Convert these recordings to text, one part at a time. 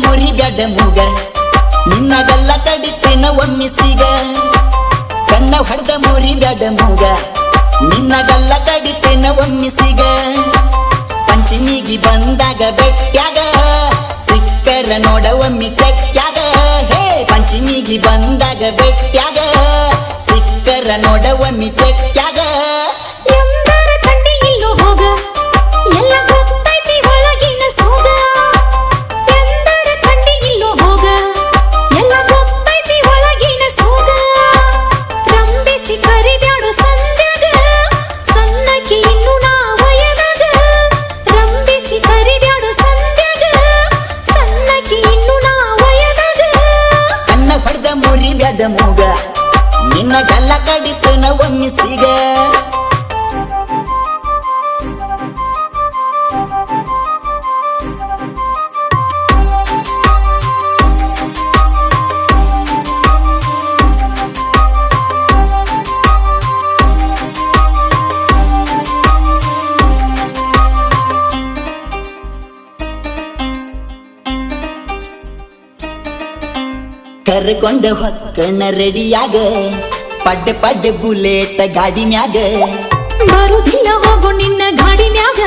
ಮುರಿ ಬ್ಯಾಡ ಮೂಗ ನಿನ್ನಗಲ್ಲ ಕಡಿತೇನ ಒಮ್ಮಿಸಿಗ ಕಣ್ಣ ಹೊಡೆದ ಮುರಿ ಬ್ಯಾಡ ಮೂಗ ನಿನ್ನಗಲ್ಲ ಕಡಿತೇನ ಒಮ್ಮಿಸಿಗ ಪಂಚಮಿಗಿ ಬಂದಾಗ ಬೆಟ್ಟ್ಯಾಗ ಸಿಕ್ಕರ ನೋಡ ಒಮ್ಮಿ ತೆಕ್ಕ್ಯಾಗ ಹೇ ಪಂಚಮಿಗಿ ಬಂದಾಗ ಬೆಟ್ಟ್ಯಾಗ ಸಿಕ್ಕರ ನೋಡ ಒಮ್ಮಿ ತೆಕ್ಕ್ಯಾಗ ಎಂದರ ಕಂಡಿ ಇಲ್ಲೋ ಹೋಗ ಎಲ್ಲ ಗೊತ್ತೈತಿ ಒಳಗಿನ ಸೋಗ ಎಂದರ ಕಂಡಿ ಇಲ್ಲೋ ಹೋಗ ಎಲ್ಲ ಗೊತ್ತೈತಿ ಒಳಗಿನ ಸೋಗ ರಂಬಿಸಿ ಕರಿಬ್ಯಾಡು ಸಂಧ್ಯಾಗ ಸಣ್ಣಕಿ ಇನ್ನು ನಾ ವಯದಾಗ ರಂಬಿಸಿ ಕರಿಬ್ಯಾಡು ಸಂಧ್ಯಾಗ ಸಣ್ಣಕಿ ಇನ್ನು ನಾ ವಯದಾಗ ಕಣ್ಣ ಹೊಡೆದ ಮುರಿ ಬ್ಯಾಡ ಮೂಗ ನಿನ್ನಗಲ್ಲ ಕಡಿತೇನ ಒಮ್ಮಿಸಿಗ ಕರ್ಕೊಂಡ ಹೊಕ್ಕನ ರೆಡಿಯಾಗ ಪಡ್ಡೆ ಪಡ್ಡೆ ಬುಲೆಟ್ ಗಾಡಿ ಮ್ಯಾಗ ಬರುದಿಲ್ಲ ಹೋಗು ನಿನ್ನ ಗಾಡಿ ಮ್ಯಾಗ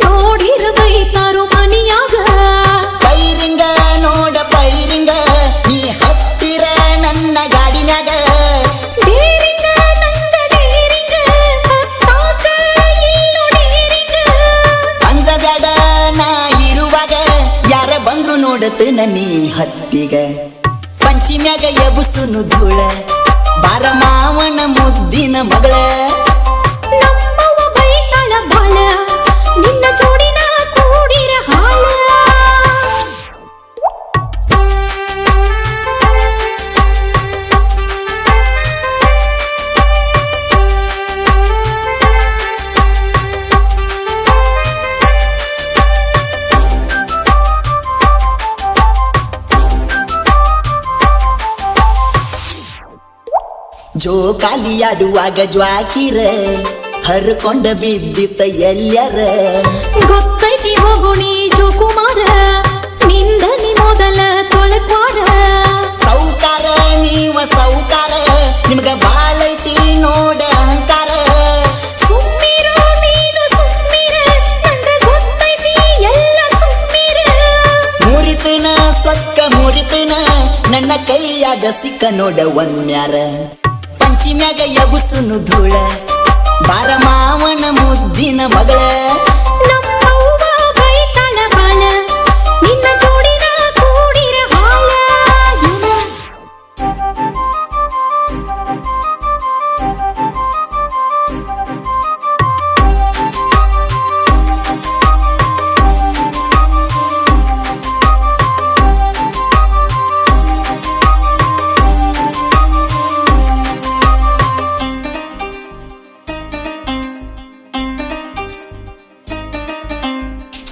ನೋಡಿರ ಬೈತಾರೋ ಮನಿಯಾಗ ಪೈರಿಂಗ ನೋಡ ಪೈರಿಂಗ ನೀ ಹತ್ತಿರ ನನ್ನ ಗಾಡಿ ಮ್ಯಾಗ ಡೇರಿಂಗ ನಂಗ ಡೇರಿಂಗ ಹತ್ತಾಕ ಇಲ್ಲೋ ಡೇರಿಂಗ ಅಂಜ ಬ್ಯಾಡ ನಾ ಇರುವಾಗ ಯಾರ ಬಂದ್ರು ನೋಡತನ ನೀ ಹತ್ತಿಗ ಪಂಚಿಮ್ಯಾಗ ಎಬುಸುನು ಧೂಳ ಬಾರ ಮಾವನ ಮುದ್ದಿನ ಮಗಳ ನಮ್ಮವ್ವ ಬೈತಾಳ ಬಾಳ ನಿನ್ನ ಜೋಡಿನ ಕೂಡಿರ ಹಾಳ ಜೋಕಾಲಿಯಾಡುವಾಗ ಜ್ವಾಕಿರ ಹರ್ಕೊಂಡ ಬಿದ್ದಿತ್ತ ಎಲ್ಲರ ಗೊತ್ತೈತಿ ಹೋಗು ನೀ ಜೋಕುಮಾರ ನಿಂದ ನೀ ಮೊದಲ ತೊಳಕ್ವಾರ ಸೌಕಾರ ನೀವ ಸೌಕಾರ ನಿಮ್ಗ ಬಾಳೈತಿ ನೋಡ ಅಹಂಕಾರ ಸುಮ್ಮಿರ ನೀನು ಸುಮ್ಮಿರ ನಂಗ ಗೊತ್ತೈತಿ ಎಲ್ಲ ಸುಮ್ಮಿರ ಮುರಿತನ ಸೊಕ್ಕ ಮುರಿತನ ನನ್ನ ಕೈಯಾಗ ಸಿಕ್ಕ ನೋಡ ಒಮ್ಮ್ಯಾರ ಪಂಚಿಮ್ಯಾಗ ಎಬುಸುನು ಧೂಳ ಬಾರ ಮಾವನ ಮುದ್ದಿನ ಮಗಳ ನಮ್ಮವ್ವ ಬೈತಾಳ ಬಾಳ ನಿನ್ನ ಜೋಡಿನ ಕೂಡಿರ ಹಾಳ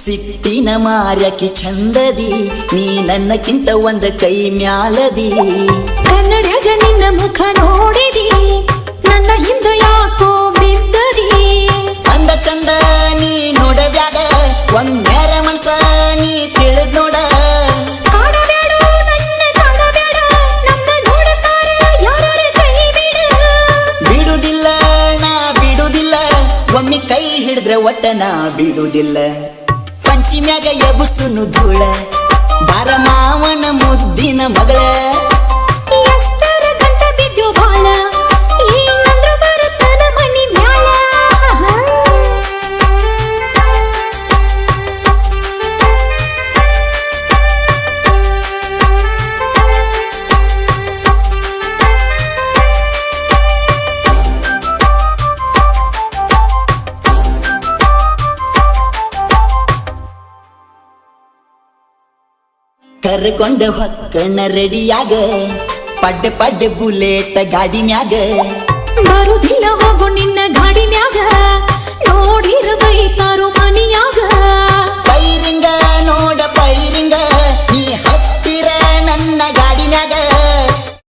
ಸಿಟ್ಟಿನ ಮಾರ್ಯಕಿ ಚಂದದಿ ನೀ ನನ್ನಕ್ಕಿಂತ ಒಂದ ಕೈ ಮ್ಯಾಲದಿ ಕನ್ನಡ್ಯಾಗ ನಿನ್ನ ಮುಖ ನೋಡಿದಿ ನನ್ನ ಹಿಂದ ಯಾಕೋ ಬಿದ್ದದಿ ಅಂದ ಚಂದ ನೀ ನೋಡಬ್ಯಾಡ ಒಮ್ಮ್ಯಾರ ಮನ್ಸ ನೀ ತಿಳಿದ್ ನೋಡ ಕಾಡಬ್ಯಾಡೋ ನನ್ನ ಕಾಡಬ್ಯಾಡ ನಮ್ಮ ನೋಡುತ್ತಾರ ಯಾರ ಕೈ ಬಿಡ ಬಿಡುದಿಲ್ಲ ನಾ ಬಿಡುದಿಲ್ಲ ಒಮ್ಮೆ ಕೈ ಹಿಡಿದ್ರ ಒಟ್ಟ ನಾ ಬಿಡುದಿಲ್ಲ ಪಂಚಿಮ್ಯಾಗ ಎಬುಸುನು ಧೂಳ ಬಾರ ಮಾವನ ಮುದ್ದಿನ ಮಗಳ ಎಷ್ಟರ ಗಂಟ ಬಿದ್ಯೋ ಬಾಳ ಏನಂದ್ರ ಬರುತ್ತನ ಮನಿ ಮ್ಯಾಲ ಕರ್ಕೊಂಡ ಹೊಕ್ಕನ ರೆಡಿಯಾಗ ಪಡ್ಡೆ ಪಡ್ಡೆ ಬುಲೆಟ್ ಗಾಡಿ ಮ್ಯಾಗ ಬರುದಿಲ್ಲ ಹೋಗು ನಿನ್ನ ಗಾಡಿ ಮ್ಯಾಗ